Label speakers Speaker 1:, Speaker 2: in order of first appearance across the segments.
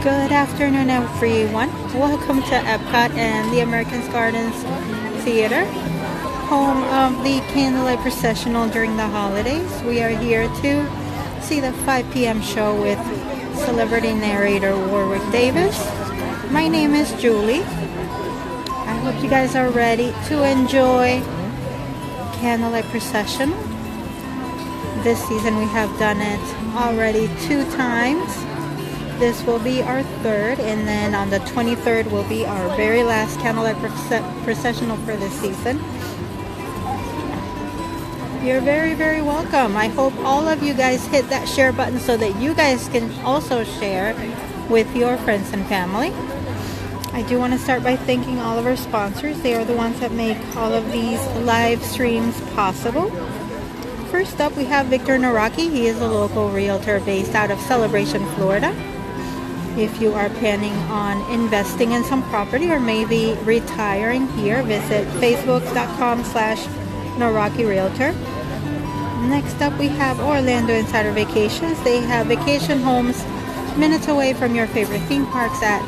Speaker 1: Good afternoon, everyone. Welcome to Epcot and the American Gardens Theater, home of the Candlelight Processional during the holidays. We are here to see the 5 p.m. show with celebrity narrator Warwick Davis. My name is Julie. I hope you guys are ready to enjoy Candlelight Processional. This season we have done it already 2 times. This will be our 3rd, and then on the 23rd will be our very last Candlelight Processional for this season. You're very, very welcome. I hope all of you guys hit that share button so that you guys can also share with your friends and family. I do want to start by thanking all of our sponsors. They are the ones that make all of these live streams possible. First up, we have Victor Naraki. He is a local realtor based out of Celebration, Florida. If you are planning on investing in some property or maybe retiring here, visit facebook.com/Naraki Realtor. Next up, we have Orlando Insider Vacations. They have vacation homes minutes away from your favorite theme parks at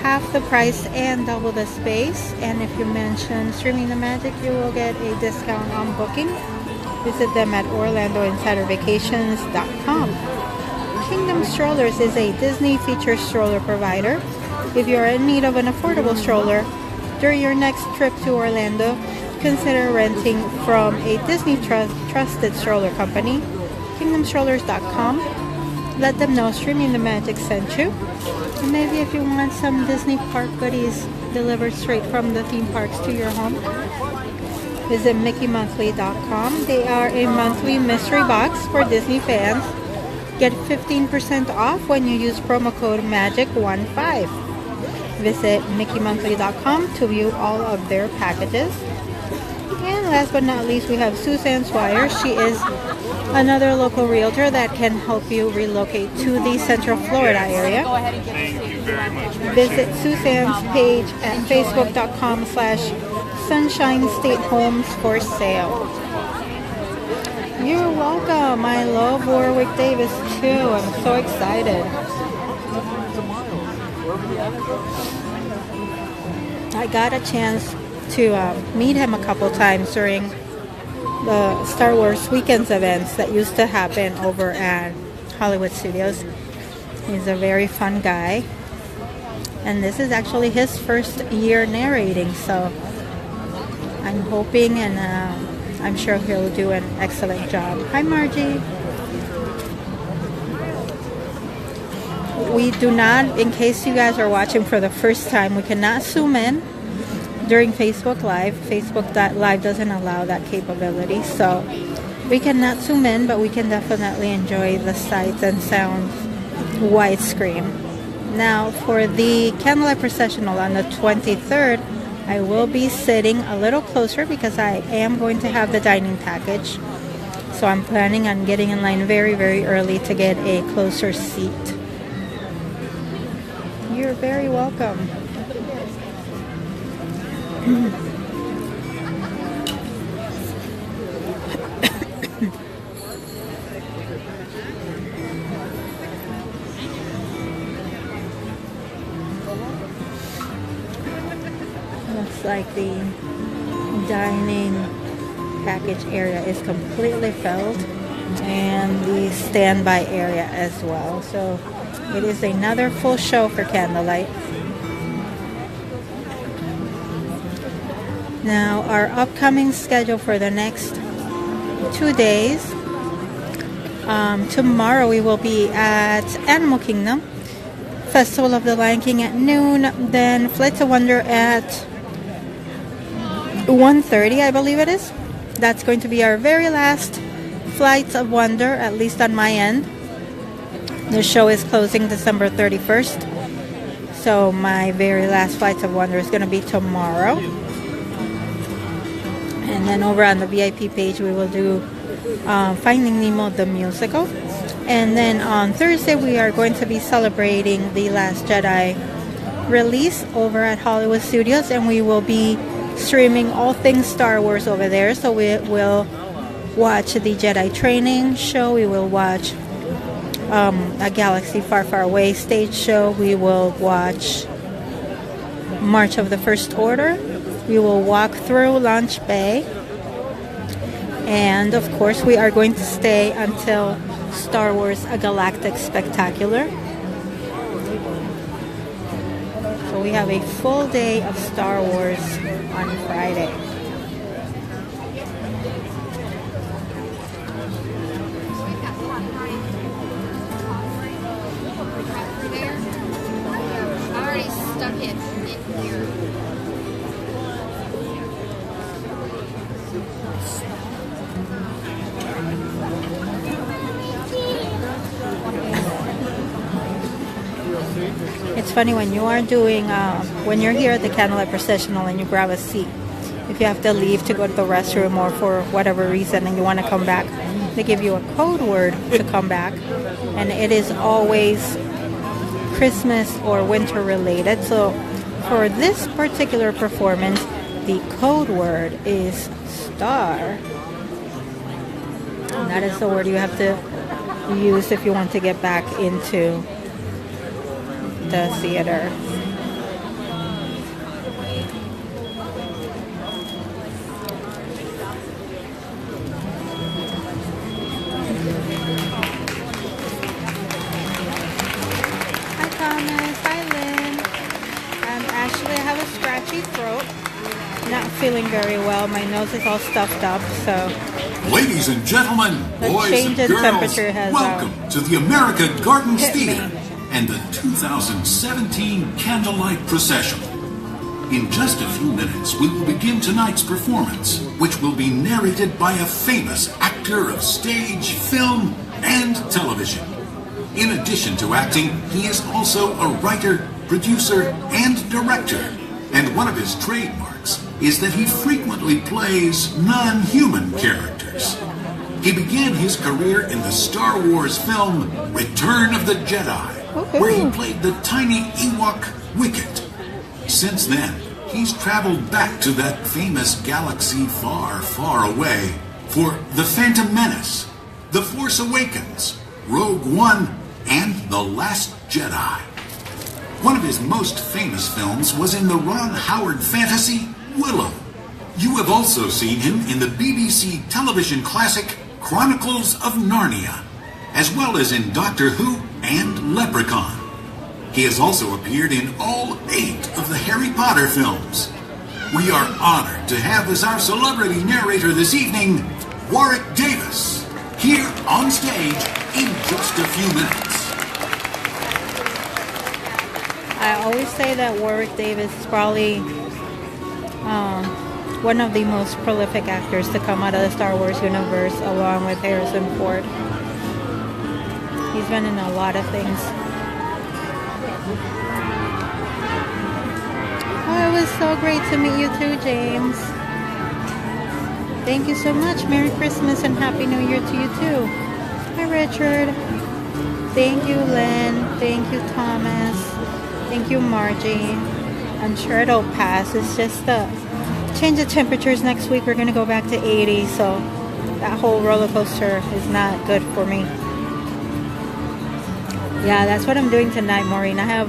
Speaker 1: half the price and double the space. And if you mention Streaming the Magic, you will get a discount on booking. Visit them at orlandoinsidervacations.com. Kingdom Strollers is a Disney feature stroller provider. If you are in need of an affordable stroller during your next trip to Orlando, consider renting from a Disney trusted stroller company, kingdomstrollers.com. Let them know Streaming the Magic sent you. And maybe if you want some Disney park goodies delivered straight from the theme parks to your home, visit mickeymonthly.com. They are a monthly mystery box for Disney fans. Get 15% off when you use promo code MAGIC15. Visit mickeymonthly.com to view all of their packages. And last but not least, we have Suzanne Swire. She is another local realtor that can help you relocate to the Central Florida area.
Speaker 2: Thank you very much.
Speaker 1: Visit Suzanne's page at facebook.com/Sunshine State Homes for Sale. You're welcome. I love Warwick Davis too. I'm so excited. I got a chance to meet him a couple times during the Star Wars Weekends events that used to happen over at Hollywood Studios. He's a very fun guy. And this is actually his first year narrating, so I'm hoping and I'm sure he'll do an excellent job. Hi, Margie. We do not, in case you guys are watching for the first time, we cannot zoom in during Facebook Live. Facebook Live doesn't allow that capability, so we cannot zoom in, but we can definitely enjoy the sights and sounds widescreen. Now, for the Candlelight Processional on the 23rd, I will be sitting a little closer because I am going to have the dining package. So I'm planning on getting in line very, very early to get a closer seat. You're very welcome. Looks like the dining package area is completely filled and the standby area as well. So it is another full show for Candlelight. Now our upcoming schedule for the next 2 days. Tomorrow we will be at Animal Kingdom, Festival of the Lion King at noon, then Flights of Wonder at 1:30, I believe it is. That's going to be our very last Flights of Wonder, at least on my end. The show is closing December 31st, so my very last Flights of Wonder is going to be tomorrow. And then over on the VIP page we will do Finding Nemo the musical. And then on Thursday we are going to be celebrating The Last Jedi release over at Hollywood Studios, and we will be streaming all things Star Wars over there. So we will watch the Jedi training show, we will watch A Galaxy Far, Far Away stage show. We will watch March of the First Order. We will walk through Launch Bay. And of course, we are going to stay until Star Wars A Galactic Spectacular. So we have a full day of Star Wars on Friday. It's funny when you are doing, when you're here at the Candlelight Processional and you grab a seat, if you have to leave to go to the restroom or for whatever reason and you want to come back, they give you a code word to come back, and it is always Christmas or winter related. So for this particular performance, the code word is star. And that is the word you have to use if you want to get back into the theater. Hi Thomas, hi Lynn. Actually, I have a scratchy throat. Not feeling very well. My nose is all stuffed up, so.
Speaker 3: Ladies and gentlemen,
Speaker 1: The
Speaker 3: boys
Speaker 1: change
Speaker 3: and
Speaker 1: in
Speaker 3: girls,
Speaker 1: temperature has,
Speaker 3: welcome to the America Gardens
Speaker 1: hit me.
Speaker 3: Theater and the 2017 Candlelight Processional. In just a few minutes, we will begin tonight's performance, which will be narrated by a famous actor of stage, film, and television. In addition to acting, he is also a writer, producer, and director. And one of his trademarks is that he frequently plays non-human characters. He began his career in the Star Wars film Return of the Jedi, where he played the tiny Ewok Wicket. Since then, he's traveled back to that famous galaxy far, far away for The Phantom Menace, The Force Awakens, Rogue One, and The Last Jedi. One of his most famous films was in the Ron Howard fantasy Willow. You have also seen him in the BBC television classic Chronicles of Narnia, as well as in Doctor Who and Leprechaun. He has also appeared in all 8 of the Harry Potter films. We are honored to have as our celebrity narrator this evening, Warwick Davis, here on stage in just a few minutes.
Speaker 1: I always say that Warwick Davis is probably one of the most prolific actors to come out of the Star Wars universe, along with Harrison Ford. He's been in a lot of things. Oh, it was so great to meet you too, James. Thank you so much. Merry Christmas and Happy New Year to you too. Hi, Richard. Thank you, Lynn. Thank you, Thomas. Thank you, Margie. I'm sure it'll pass. It's just the change of temperatures next week. We're going to go back to 80, so that whole roller coaster is not good for me. Yeah, that's what I'm doing tonight, Maureen. I have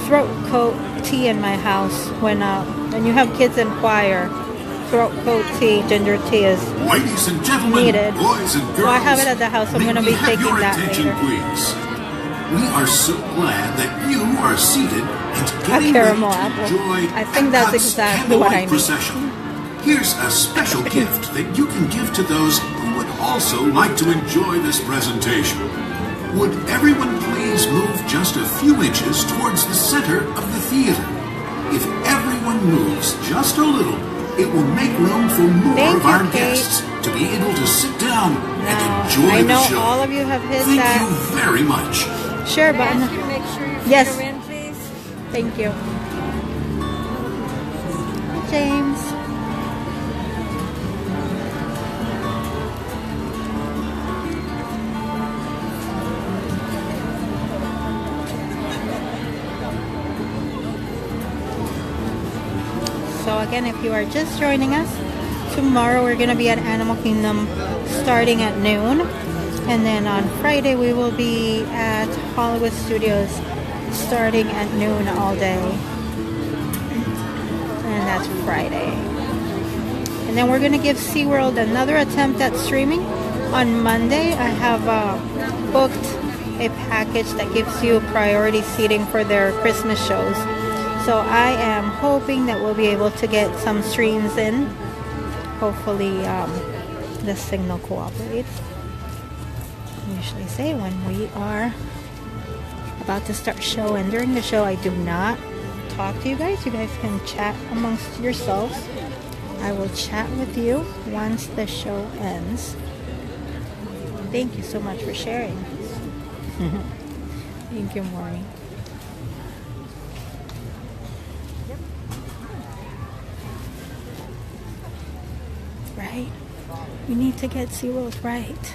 Speaker 1: throat coat tea in my house. When you have kids in choir, throat coat tea, ginger tea is
Speaker 3: Ladies and gentlemen,
Speaker 1: needed.
Speaker 3: boys and girls,
Speaker 1: So I have it at the house. I'm going to be taking that later.
Speaker 3: Please. We are so glad that you are seated and
Speaker 1: A
Speaker 3: getting ready
Speaker 1: caramel
Speaker 3: to
Speaker 1: apple.
Speaker 3: enjoy
Speaker 1: I think that's
Speaker 3: Epcot's
Speaker 1: exactly what I
Speaker 3: Candlelight
Speaker 1: need.
Speaker 3: Procession. Here's a special gift that you can give to those who would also like to enjoy this presentation. Would everyone please move just a few inches towards the center of the theater? If everyone moves just a little, it will make room for more of our guests to be able to sit down and enjoy
Speaker 1: I know
Speaker 3: the show.
Speaker 1: all of you have hit
Speaker 3: Thank
Speaker 1: that
Speaker 3: you very much.
Speaker 1: share button.
Speaker 4: Can you make sure you
Speaker 1: Yes.
Speaker 4: finger in, please?
Speaker 1: Thank you. James. So again, if you are just joining us, tomorrow we're going to be at Animal Kingdom starting at noon. And then on Friday, we will be at Hollywood Studios starting at noon all day. And that's Friday. And then we're going to give SeaWorld another attempt at streaming. On Monday, I have booked a package that gives you priority seating for their Christmas shows. So I am hoping that we'll be able to get some streams in. Hopefully the signal cooperates. I usually say when we are about to start show, and during the show I do not talk to you guys. You guys can chat amongst yourselves. I will chat with you once the show ends. Thank you so much for sharing. Thank you, Maureen. Right? We need to get SeaWorld right.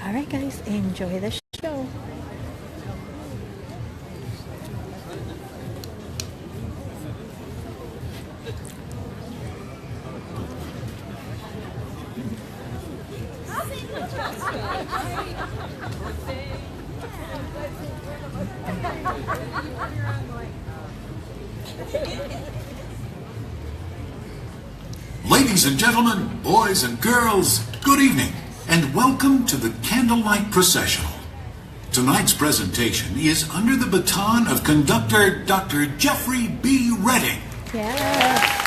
Speaker 1: Alright guys, enjoy the show.
Speaker 3: Ladies and gentlemen, boys and girls, good evening, and welcome to the Candlelight Processional. Tonight's presentation is under the baton of conductor Dr. Jeffrey B. Redding.
Speaker 1: Yes.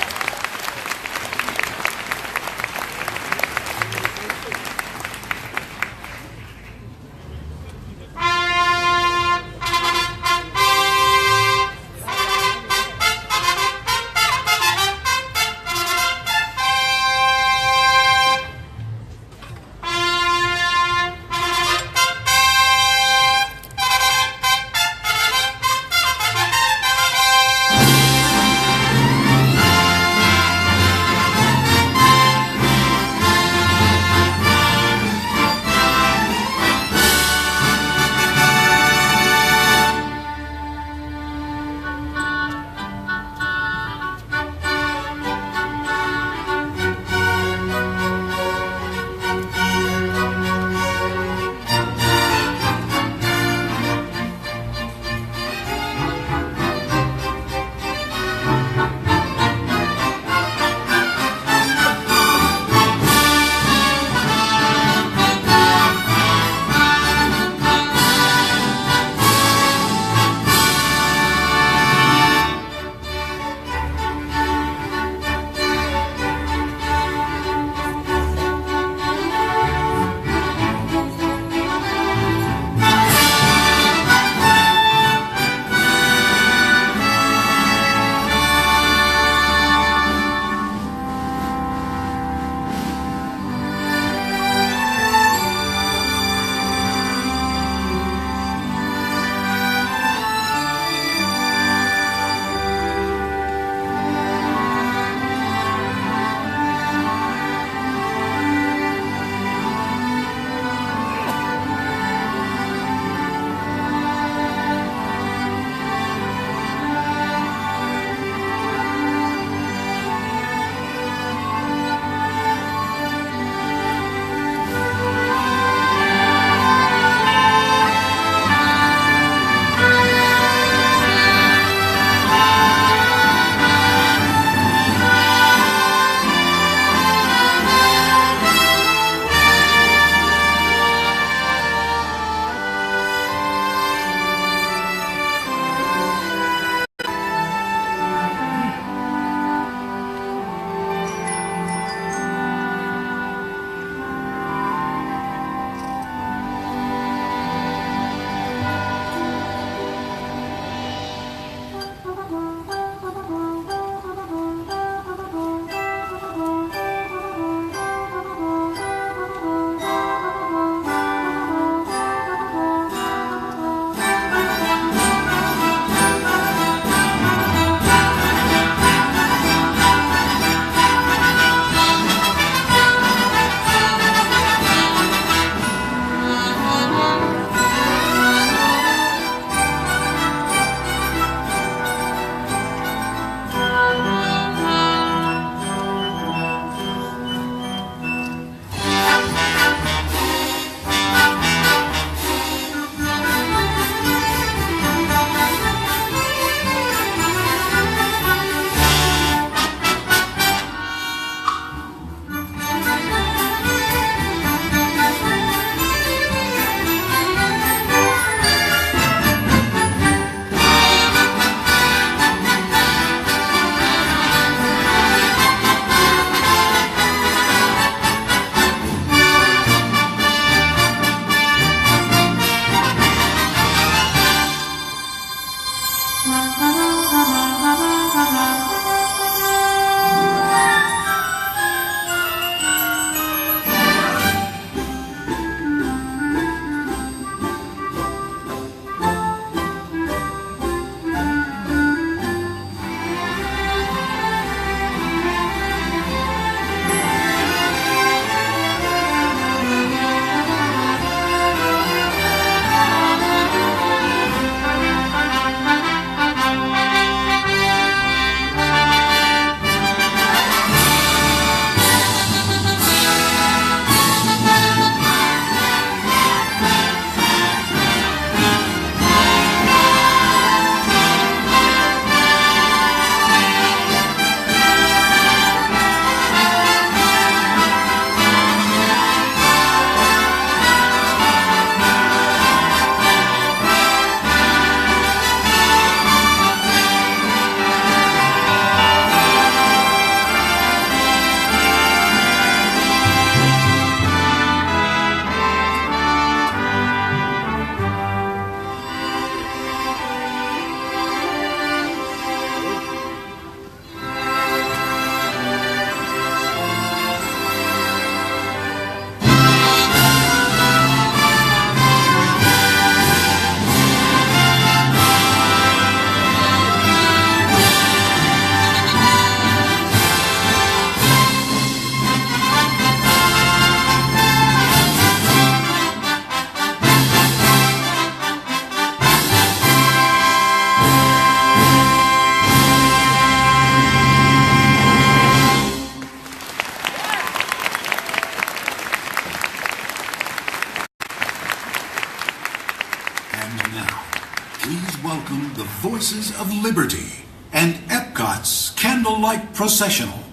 Speaker 3: Voices of Liberty and Epcot's Candlelight Processional.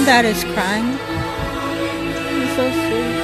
Speaker 1: That is crying. It's so sweet.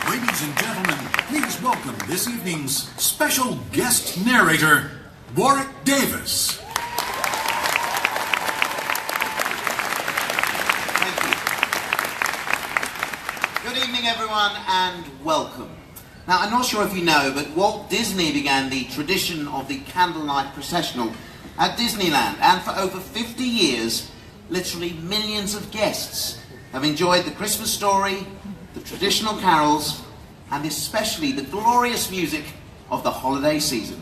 Speaker 3: Ladies and gentlemen, please welcome this evening's special guest narrator, Warwick Davis.
Speaker 4: Thank you. Good evening, everyone, and welcome. Now, I'm not sure if you know, but Walt Disney began the tradition of the Candlelight Processional at Disneyland, and for over 50 years, literally millions of guests have enjoyed the Christmas story, the traditional carols, and especially the glorious music of the holiday season.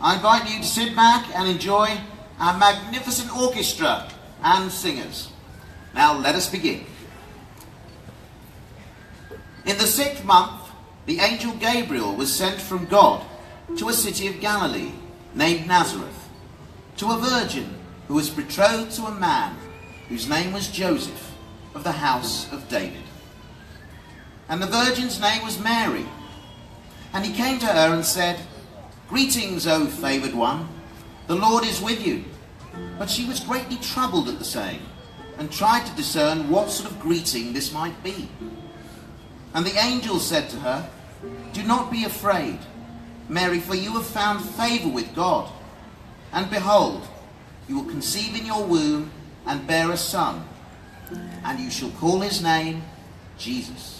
Speaker 4: I invite you to sit back and enjoy our magnificent orchestra and singers. Now let us begin. In the 6th month, the angel Gabriel was sent from God to a city of Galilee named Nazareth, to a virgin who was betrothed to a man whose name was Joseph, of the house of David. And the virgin's name was Mary. And he came to her and said, "Greetings, O favoured one, the Lord is with you." But she was greatly troubled at the saying, and tried to discern what sort of greeting this might be. And the angel said to her, "Do not be afraid, Mary, for you have found favour with God. And behold, you will conceive in your womb and bear a son, and you shall call his name Jesus.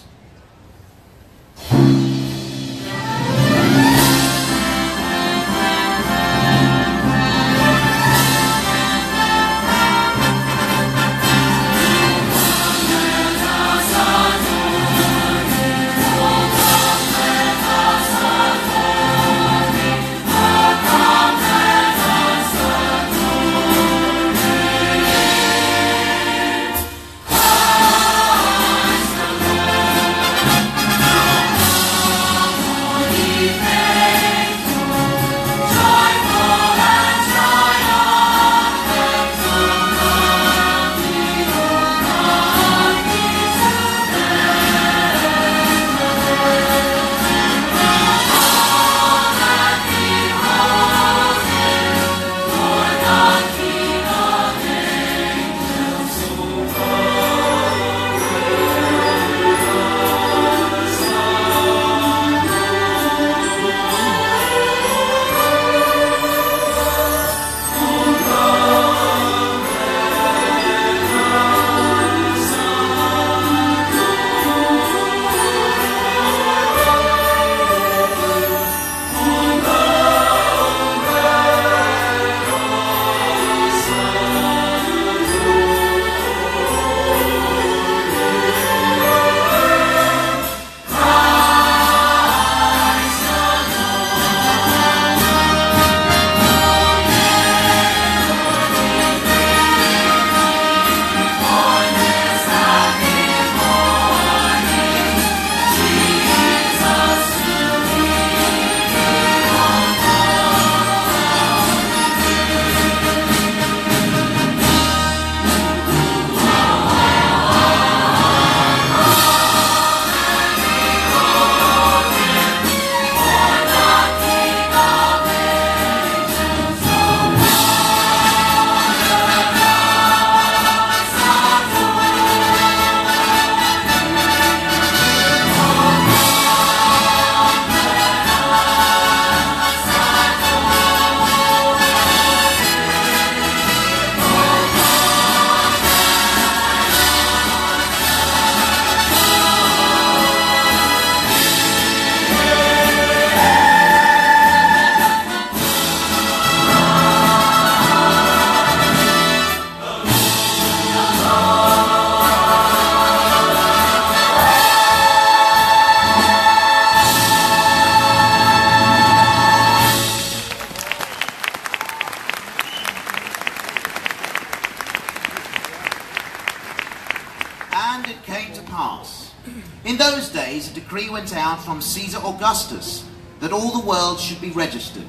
Speaker 4: In those days, a decree went out from Caesar Augustus that all the world should be registered.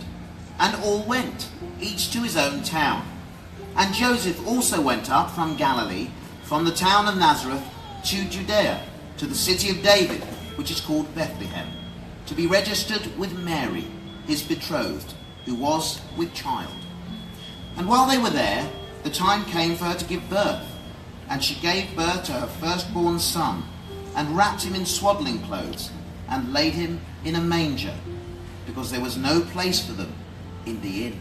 Speaker 4: And all went, each to his own town. And Joseph also went up from Galilee, from the town of Nazareth, to Judea, to the city of David, which is called Bethlehem, to be registered with Mary, his betrothed, who was with child. And while they were there, the time came for her to give birth. And she gave birth to her firstborn son, and wrapped him in swaddling clothes, and laid him in a manger, because there was no place for them in the inn.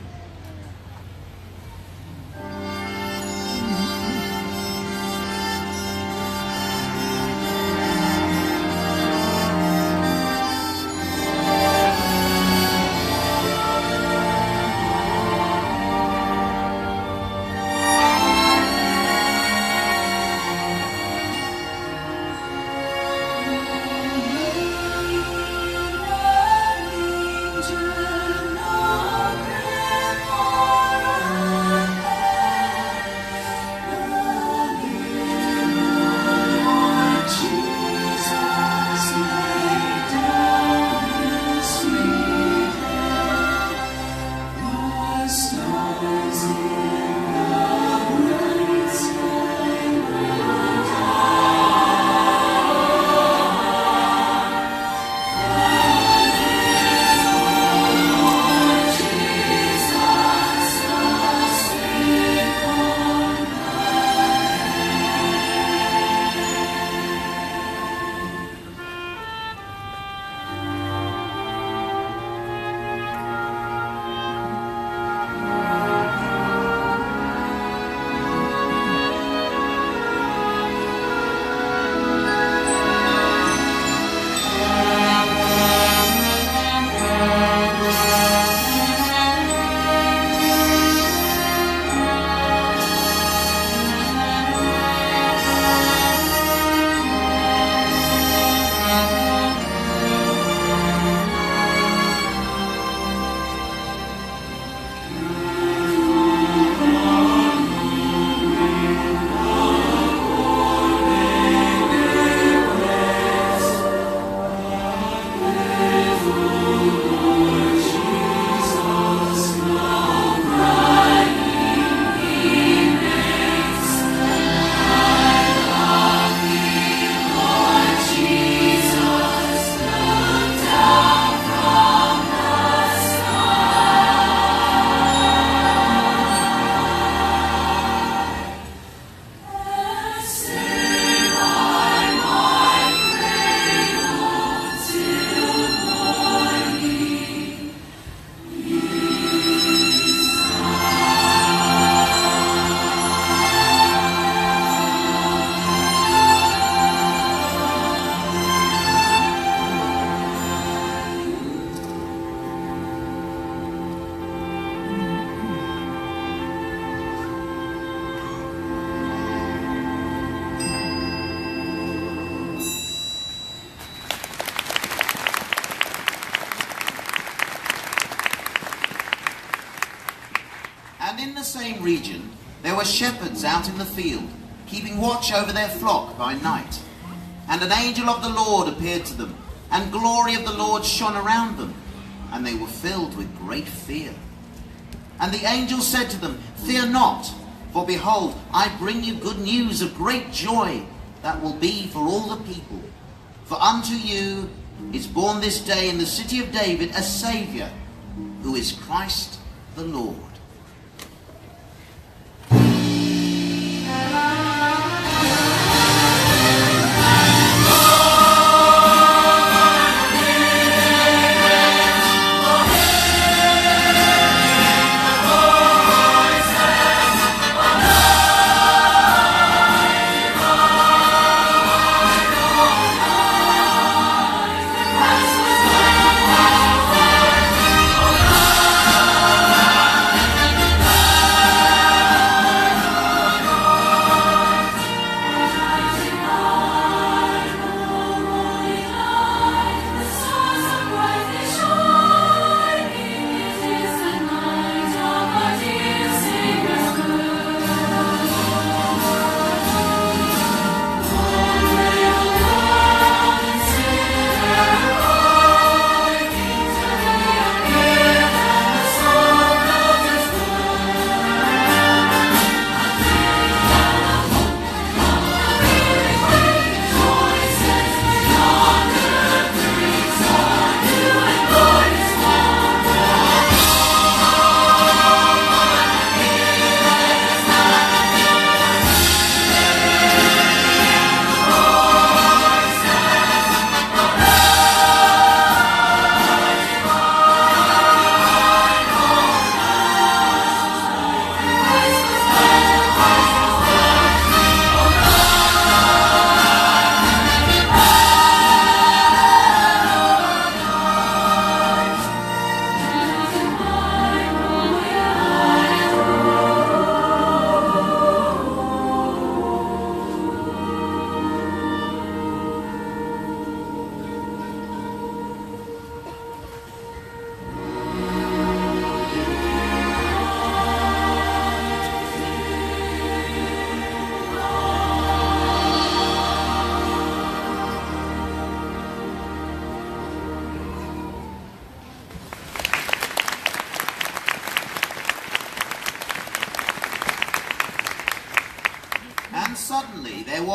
Speaker 4: And in the same region there were shepherds out in the field, keeping watch over their flock by night. And an angel of the Lord appeared to them, and glory of the Lord shone around them, and they were filled with great fear. And the angel said to them, "Fear not, for behold, I bring you good news of great joy that will be for all the people. For unto you is born this day in the city of David a Saviour, who is Christ the Lord."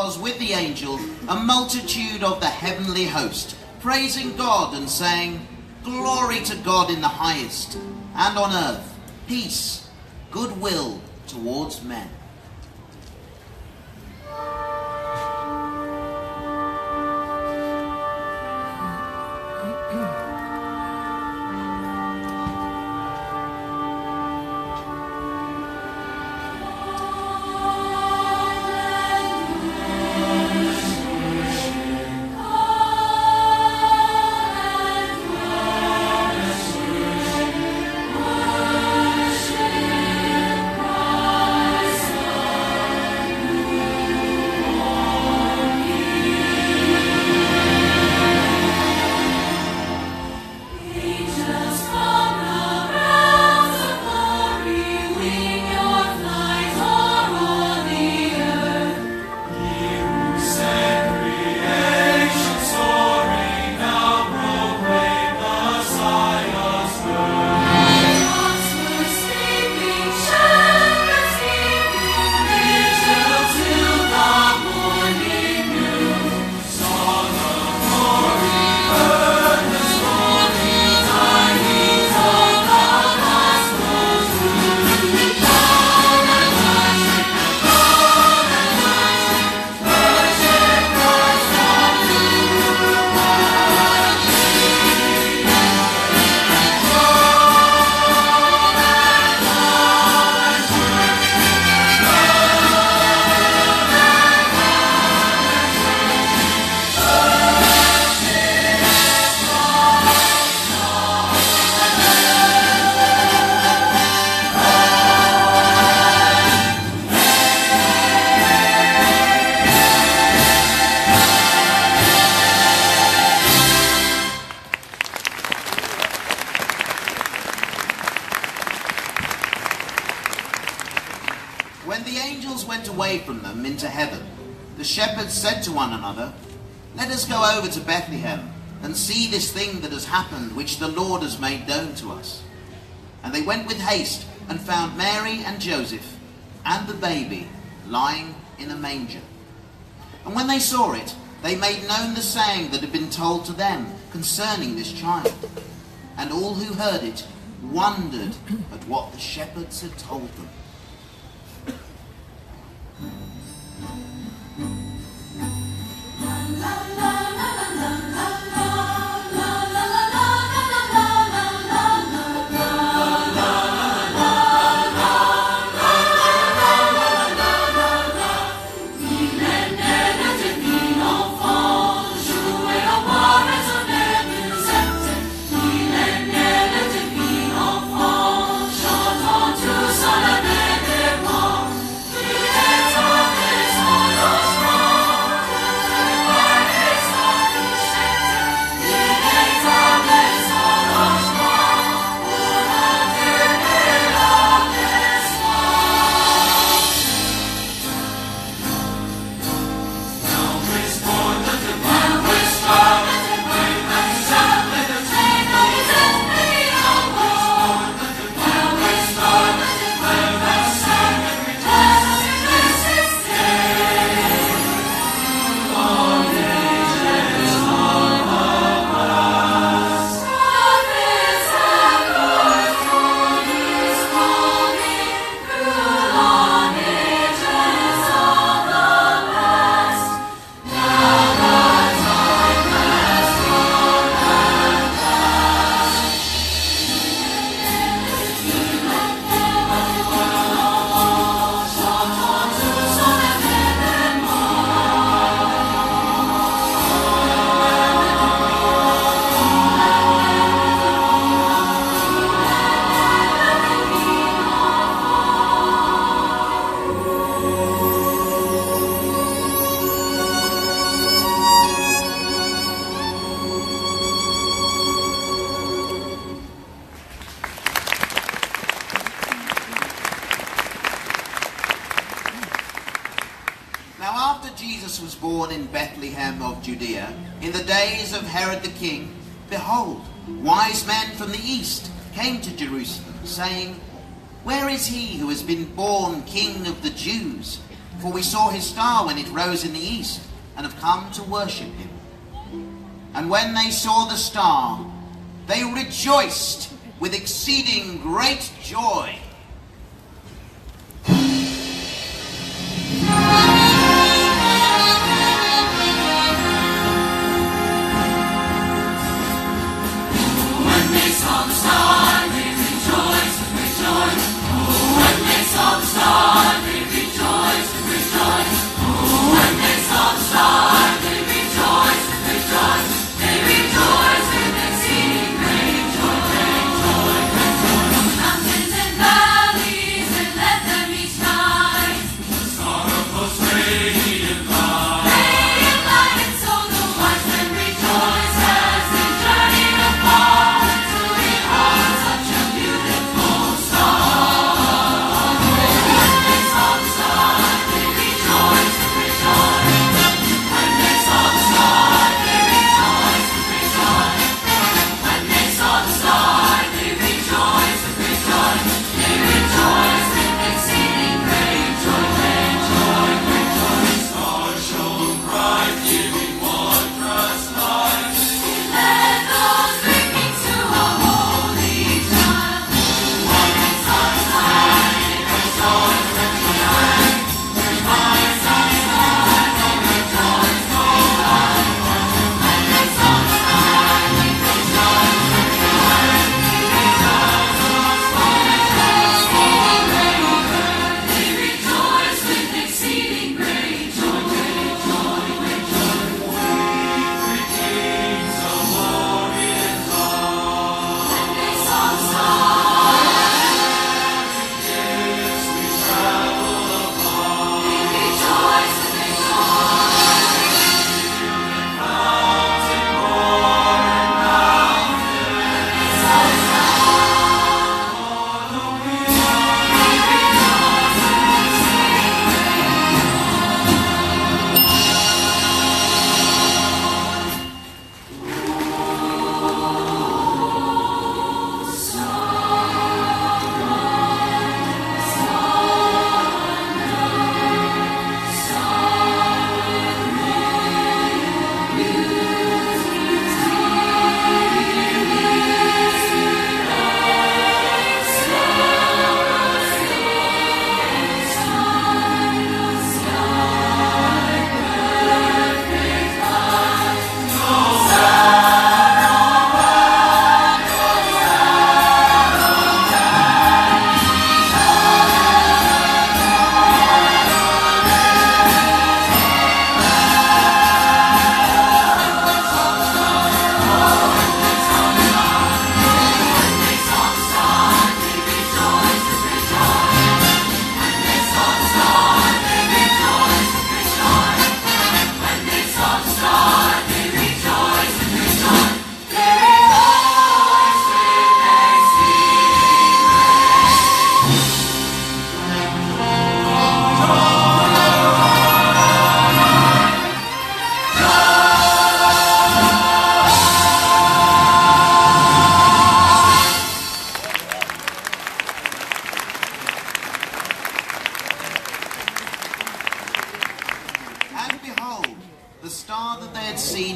Speaker 4: was with the angel a multitude of the heavenly host, praising God and saying, "Glory to God in the highest, and on earth peace, goodwill towards men." When the angels went away from them into heaven, the shepherds said to one another, "Let us go over to Bethlehem and see this thing that has happened, which the Lord has made known to us." And they went with haste and found Mary and Joseph and the baby lying in a manger. And when they saw it, they made known the saying that had been told to them concerning this child. And all who heard it wondered at what the shepherds had told them. Jesus was born in Bethlehem of Judea, in the days of Herod the king, behold, wise men from the east came to Jerusalem, saying, "Where is he who has been born King of the Jews? For we saw his star when it rose in the east, and have come to worship him. And when they saw the star, they rejoiced with exceeding great joy.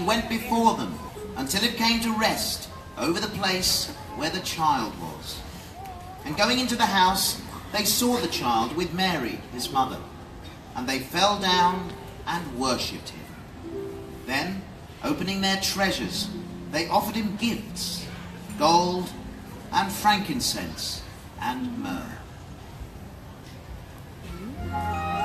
Speaker 4: Went before them until it came to rest over the place where the child was. And going into the house, they saw the child with Mary, his mother, and they fell down and worshipped him. Then, opening their treasures, they offered him gifts, gold and frankincense and myrrh.
Speaker 5: Sleep.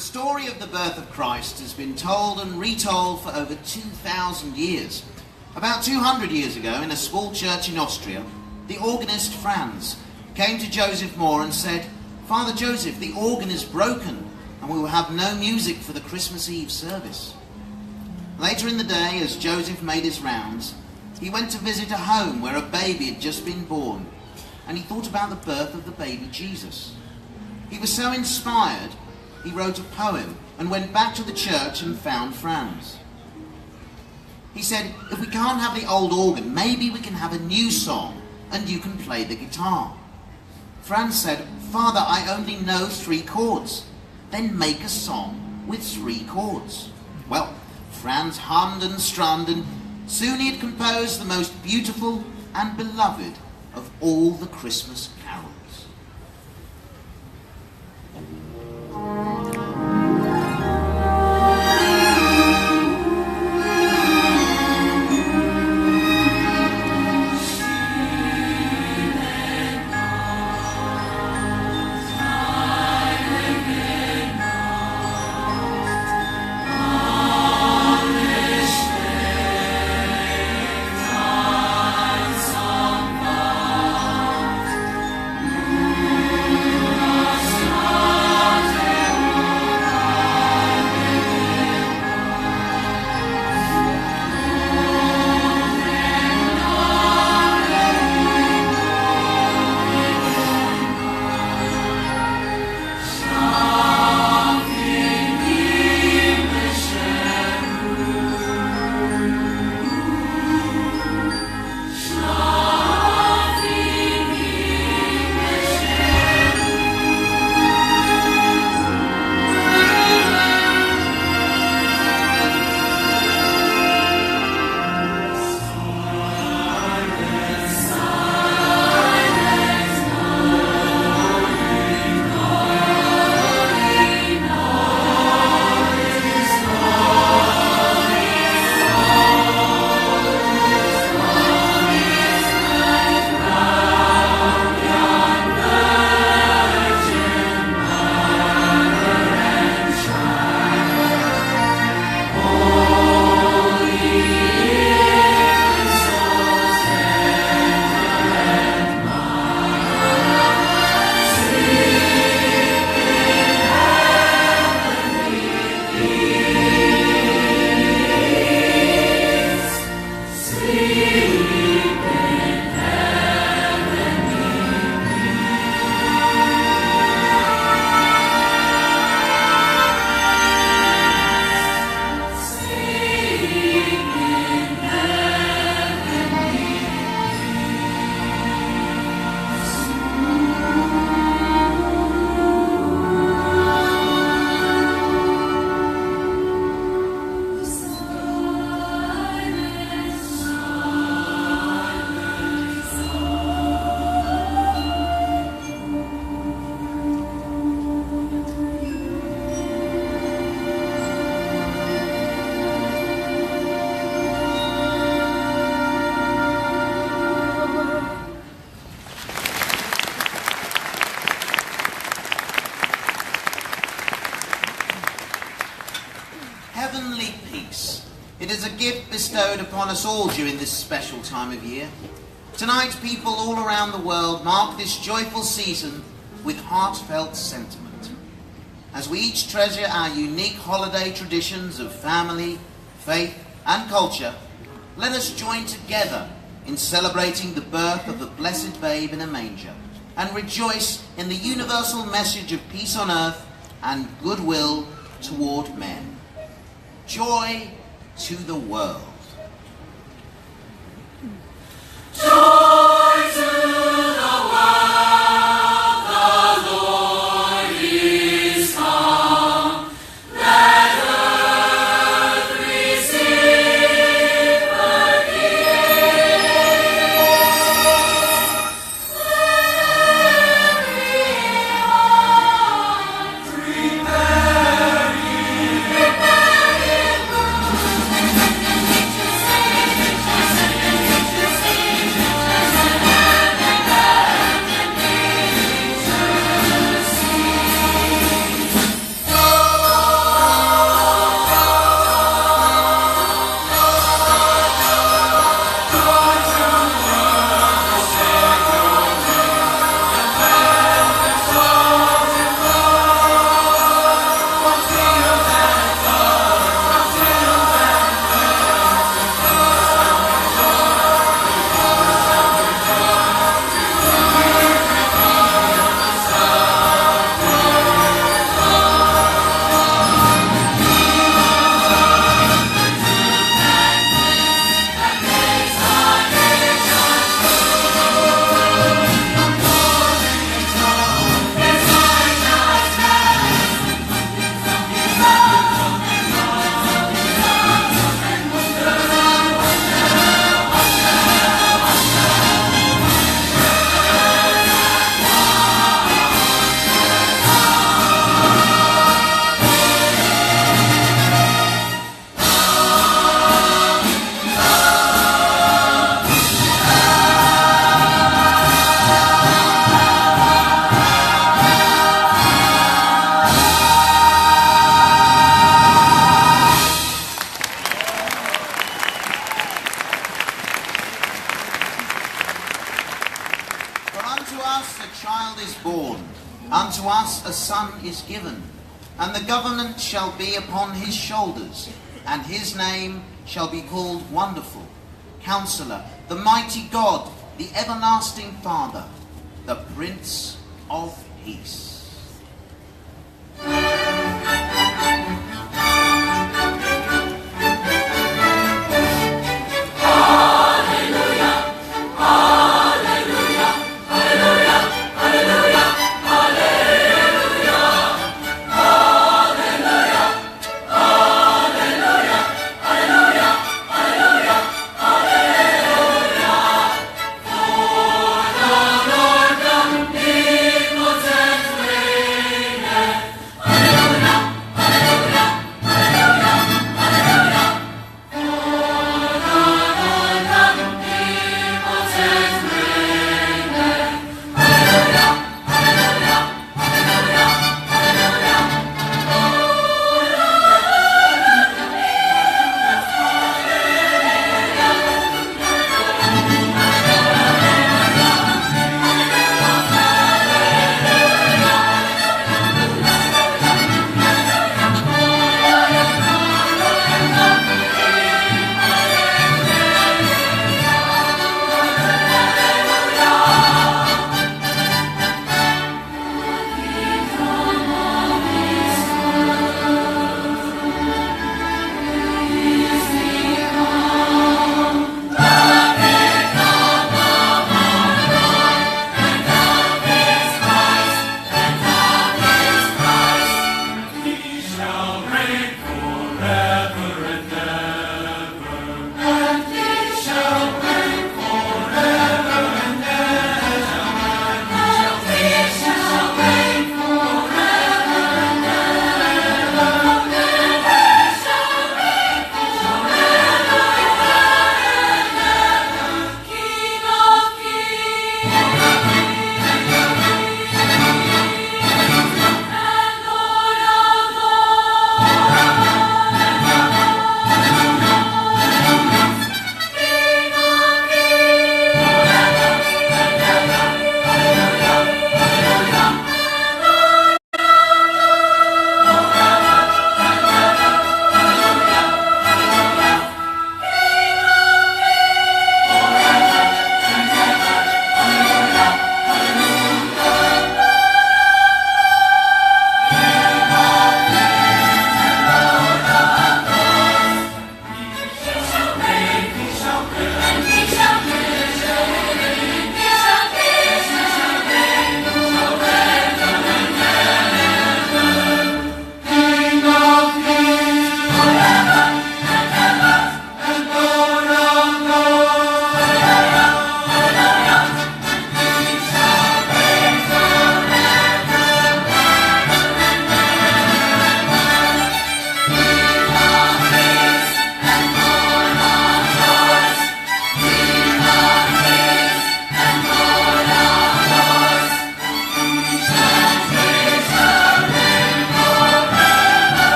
Speaker 4: The story of the birth of Christ has been told and retold for over 2,000 years. About 200 years ago, in a small church in Austria, the organist Franz came to Joseph Moore and said, "Father Joseph, the organ is broken and we will have no music for the Christmas Eve service." Later in the day, as Joseph made his rounds, he went to visit a home where a baby had just been born, and he thought about the birth of the baby Jesus. He was so inspired, he wrote a poem and went back to the church and found Franz. He said, "If we can't have the old organ, maybe we can have a new song and you can play the guitar." Franz said, "Father, I only know 3 chords." "Then make a song with 3 chords." Well, Franz hummed and strummed, and soon he had composed the most beautiful and beloved of all the Christmas carols. Heavenly peace. It is a gift bestowed upon us all during this special time of year. Tonight, people all around the world mark this joyful season with heartfelt sentiment. As we each treasure our unique holiday traditions of family, faith, and culture, let us join together in celebrating the birth of the blessed babe in a manger and rejoice in the universal message of peace on earth and goodwill toward men. Joy to the world.
Speaker 5: Joy to the world, the Lord is come. Let earth receive her King. Let every heart prepare Him.
Speaker 4: Unto us a son is given, and the government shall be upon his shoulders, and his name shall be called Wonderful, Counselor, the Mighty God, the Everlasting Father, the Prince of Peace.
Speaker 5: Omnipotent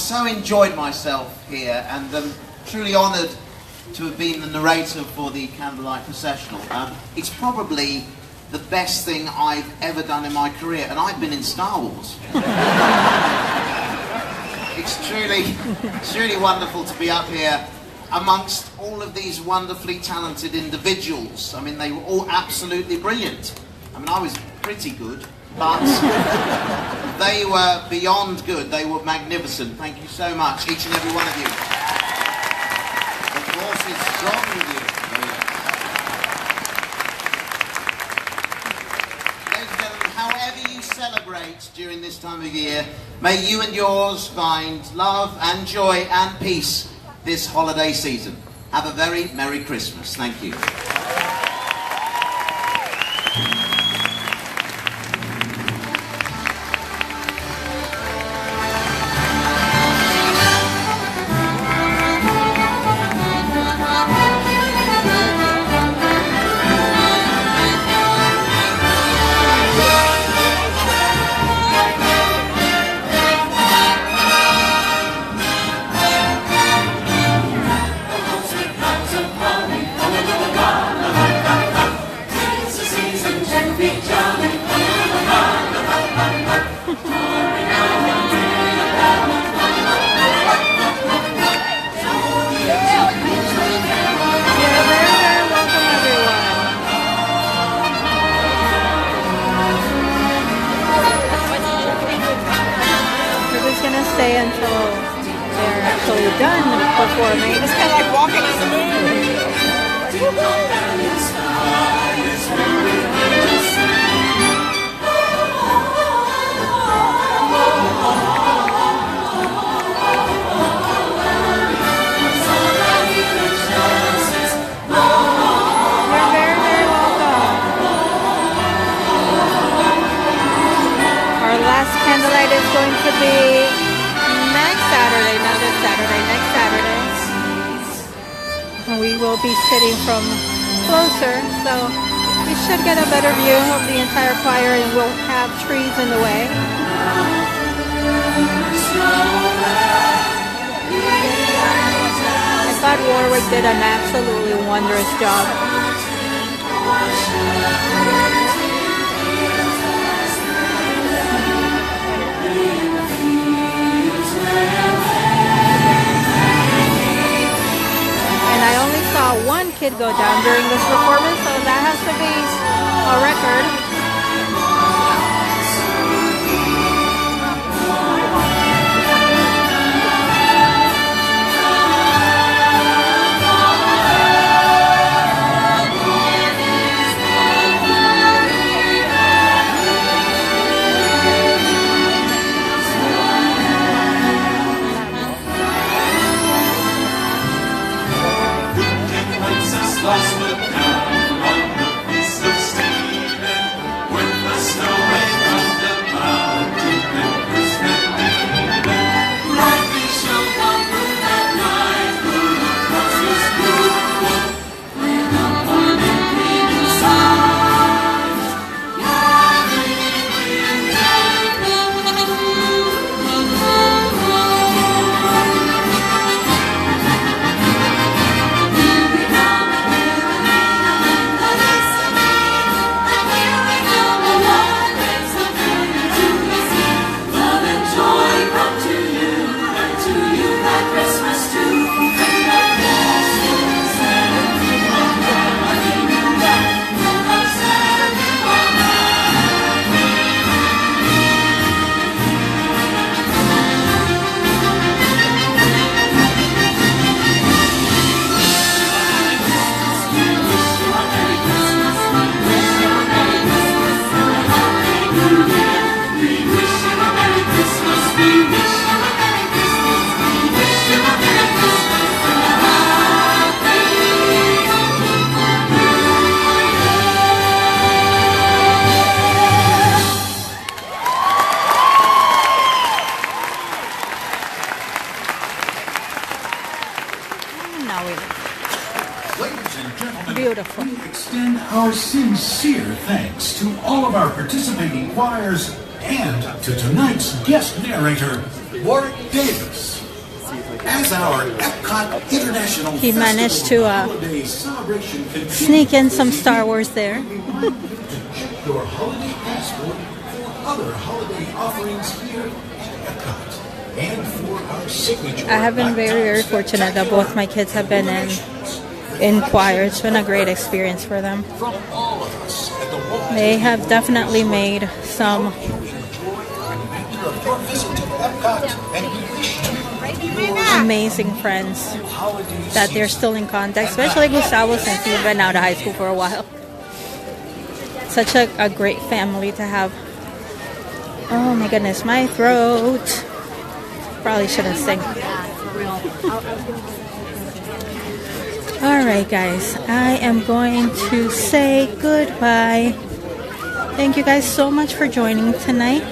Speaker 4: so enjoyed myself here, and truly honoured to have been the narrator for the Candlelight Processional. It's probably the best thing I've ever done in my career, and I've been in Star Wars. It's truly wonderful to be up here amongst all of these wonderfully talented individuals. I mean, they were all absolutely brilliant. I mean, I was pretty good, but they were beyond good. They were magnificent. Thank you so much, each and every one of you. The force is strong with you. Ladies and gentlemen, however you celebrate during this time of year, may you and yours find love and joy and peace this holiday season. Have a very Merry Christmas. Thank you.
Speaker 1: Stay until they're actually done performing.
Speaker 6: It's kind of like walking on the moon.
Speaker 1: You're very, very welcome. Our last candlelight is going to be next Saturday, not this Saturday, next Saturday. And we will be sitting from closer, so we should get a better view of the entire choir, and we'll have trees in the way. I thought Warwick did an absolutely wondrous job. And I only saw one kid go down during this performance, so that has to be a record.
Speaker 5: Lost the crown on the piece of Stephen, with the snow rain from the mountain and Christmas even. Lightning shall come through that night, through the crosses blue, when the morning cleaning signs,
Speaker 3: Ladies and gentlemen,
Speaker 1: Beautiful.
Speaker 3: we extend our sincere thanks to all of our participating choirs and to tonight's guest narrator, Warwick Davis. As our Epcot International
Speaker 1: He managed to
Speaker 3: Holiday celebration continues,
Speaker 1: sneak in some Star Wars there.
Speaker 3: check your holiday passport for other holiday offerings here at Epcot and for our signature.
Speaker 1: I have been very, very fortunate that both my kids have been in choir. It's been a great experience for them.
Speaker 3: From all of us at the Walt
Speaker 1: They have definitely made some
Speaker 3: your visit to Epcot, and we wish you
Speaker 1: amazing friends that they're still in contact, especially Gustavo since he's been out of high school for a while. Such a great family to have. Oh my goodness, my throat. Probably shouldn't sing. Alright guys, I am going to say goodbye. Thank you guys so much for joining tonight.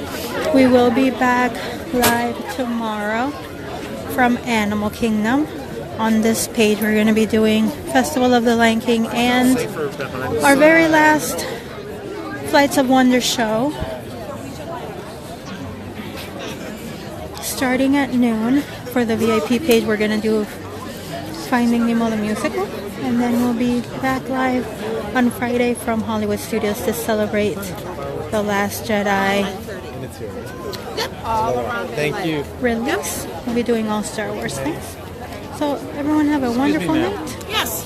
Speaker 1: We will be back live tomorrow from Animal Kingdom. On this page we're going to be doing Festival of the Lion King and our very last Flights of Wonder show. Starting at noon for the VIP page, we're going to do Finding Nemo the musical, and then we'll be back live on Friday from Hollywood Studios to celebrate The Last Jedi
Speaker 6: Thank you.
Speaker 1: release. We'll be doing all Star Wars things. So everyone have a wonderful night.
Speaker 6: Yes.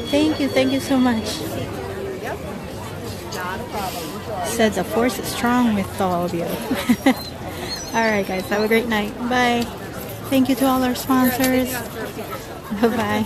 Speaker 1: Thank you so much. Said the force is strong with all of you. Alright guys, have a great night. Bye. Thank you to all our sponsors. Bye bye.